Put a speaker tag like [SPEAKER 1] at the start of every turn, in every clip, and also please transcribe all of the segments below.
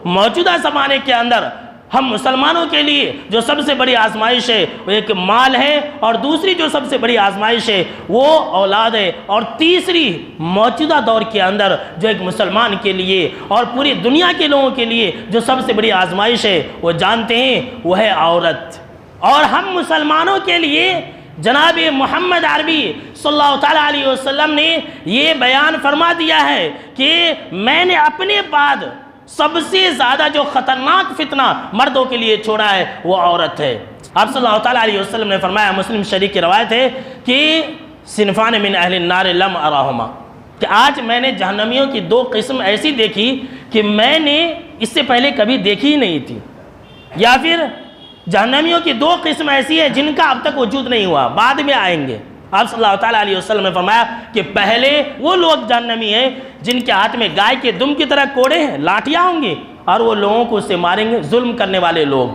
[SPEAKER 1] موجودہ زمانے کے اندر ہم مسلمانوں کے لیے جو سب سے بڑی آزمائش ہے وہ ایک مال ہے، اور دوسری جو سب سے بڑی آزمائش ہے وہ اولاد ہے، اور تیسری موجودہ دور کے اندر جو ایک مسلمان کے لیے اور پوری دنیا کے لوگوں کے لیے جو سب سے بڑی آزمائش ہے وہ جانتے ہیں، وہ ہے عورت۔ اور ہم مسلمانوں کے لیے جناب محمد عربی صلی اللہ تعالیٰ علیہ وسلم نے یہ بیان فرما دیا ہے کہ میں نے اپنے بعد سب سے زیادہ جو خطرناک فتنہ مردوں کے لیے چھوڑا ہے وہ عورت ہے۔ آپ صلی اللہ تعالیٰ علیہ وسلم نے فرمایا، مسلم شریف کی روایت ہے کہ صنفان من اہل النار لم اراہما، کہ آج میں نے جہنمیوں کی دو قسم ایسی دیکھی کہ میں نے اس سے پہلے کبھی دیکھی ہی نہیں تھی، یا پھر جہنمیوں کی دو قسم ایسی ہے جن کا اب تک وجود نہیں ہوا، بعد میں آئیں گے۔ آپ صلی اللہ تعالیٰ علیہ وسلم نے فرمایا کہ پہلے وہ لوگ جہنمی ہیں جن کے ہاتھ میں گائے کے دم کی طرح کوڑے ہیں، لاٹیاں ہوں گی، اور وہ لوگوں کو اس سے ماریں گے، ظلم کرنے والے لوگ۔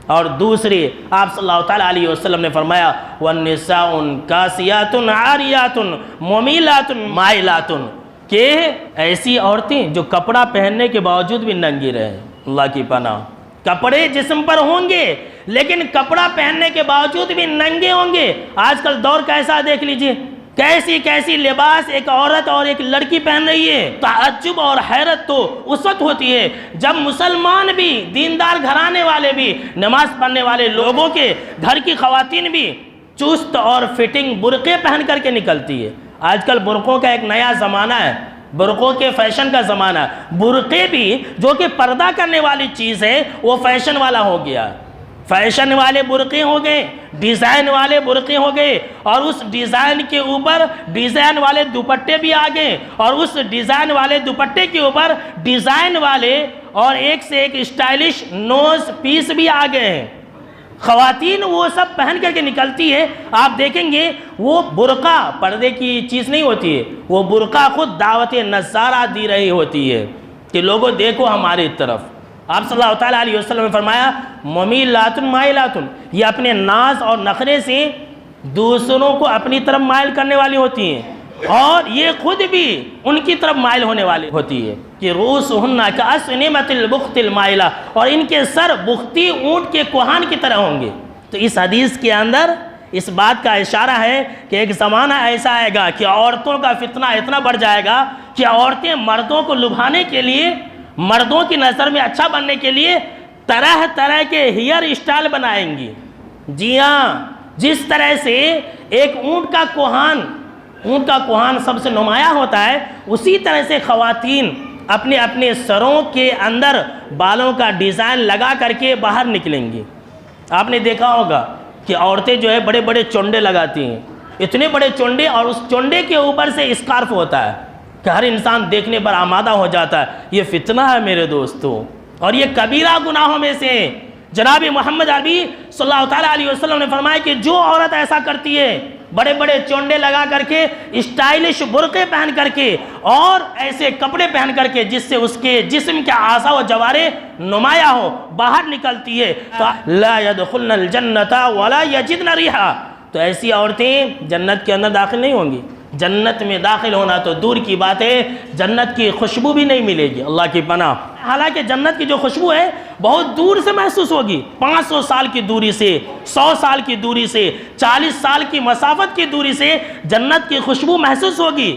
[SPEAKER 1] اور دوسری آپ صلی اللہ تعالیٰ علیہ وسلم نے فرمایا وَالنِّسَاءٌ كَاسِيَاتٌ عَارِيَاتٌ مُمِيلَاتٌ مَائِلَاتٌ، کہ ایسی عورتیں جو کپڑا پہننے کے باوجود بھی ننگی رہیں۔ اللہ کی پناہ، کپڑے جسم پر ہوں گے لیکن کپڑا پہننے کے باوجود بھی ننگے ہوں گے۔ آج کل دور کیسا دیکھ لیجئے، کیسی کیسی لباس ایک عورت اور ایک لڑکی پہن رہی ہے۔ تعجب اور حیرت تو اس وقت ہوتی ہے جب مسلمان بھی، دیندار گھرانے والے بھی، نماز پڑھنے والے لوگوں کے گھر کی خواتین بھی چست اور فٹنگ برقعے پہن کر کے نکلتی ہے۔ آج کل برقعوں کا ایک نیا زمانہ ہے، برقعوں کے فیشن کا زمانہ ہے۔ برقعے بھی جو کہ پردہ کرنے والی چیز ہے وہ فیشن والا ہو گیا، فیشن والے برقعے ہو گئے، ڈیزائن والے برقعے ہو گئے، اور اس ڈیزائن کے اوپر ڈیزائن والے دوپٹے بھی آ گئے، اور اس ڈیزائن والے دوپٹے کے اوپر ڈیزائن والے اور ایک سے ایک اسٹائلش نوز پیس بھی آ گئے ہیں۔ خواتین وہ سب پہن کر کے نکلتی ہے، آپ دیکھیں گے وہ برقع پردے کی چیز نہیں ہوتی ہے، وہ برقع خود دعوت نظارہ دی رہی ہوتی ہے کہ لوگوں دیکھو ہماری طرف۔ آپ صلی اللہ تعالیٰ علیہ وسلم نے فرمایا ممیلات مائلات، یہ اپنے ناز اور نخرے سے دوسروں کو اپنی طرف مائل کرنے والی ہوتی ہیں، اور یہ خود بھی ان کی طرف مائل ہونے والی ہوتی ہے کہ رؤوسہن کأسنمۃ البخت المائلہ، اور ان کے سر بختی اونٹ کے کوہان کی طرح ہوں گے۔ تو اس حدیث کے اندر اس بات کا اشارہ ہے کہ ایک زمانہ ایسا آئے گا کہ عورتوں کا فتنہ اتنا بڑھ جائے گا کہ عورتیں مردوں کو لبھانے کے لیے، مردوں کی نظر میں اچھا بننے کے لیے طرح طرح کے ہیئر اسٹائل بنائیں گی۔ جی ہاں، جس طرح سے ایک اونٹ کا کوہان سب سے نمایاں ہوتا ہے، اسی طرح سے خواتین اپنے اپنے سروں کے اندر بالوں کا ڈیزائن لگا کر کے باہر نکلیں گی۔ آپ نے دیکھا ہوگا کہ عورتیں جو ہے بڑے بڑے چونڈے لگاتی ہیں، اتنے بڑے چونڈے، اور اس چونڈے کے اوپر سے اسکارف ہوتا ہے کہ ہر انسان دیکھنے پر آمادہ ہو جاتا ہے۔ یہ فتنہ ہے میرے دوستوں، اور یہ کبیرہ گناہوں میں سے ہے۔ جناب محمد عربی صلی اللہ تعالیٰ علیہ وسلم نے فرمایا کہ جو عورت ایسا کرتی ہے، بڑے بڑے چونڈے لگا کر کے، اسٹائلش برقعے پہن کر کے، اور ایسے کپڑے پہن کر کے جس سے اس کے جسم کے اعضاء و جوارح نمایاں ہو، باہر نکلتی ہے، تو لا يدخلن الجنۃ ولا یجدن ریحا، تو ایسی عورتیں جنت کے اندر داخل نہیں ہوں گی۔ جنت میں داخل ہونا تو دور کی بات ہے، جنت کی خوشبو بھی نہیں ملے گی، اللہ کی پناہ۔ حالانکہ جنت کی جو خوشبو ہے بہت دور سے محسوس ہوگی، 500 سال کی دوری سے، 100 سال کی دوری سے، 40 سال کی مسافت کی دوری سے جنت کی خوشبو محسوس ہوگی۔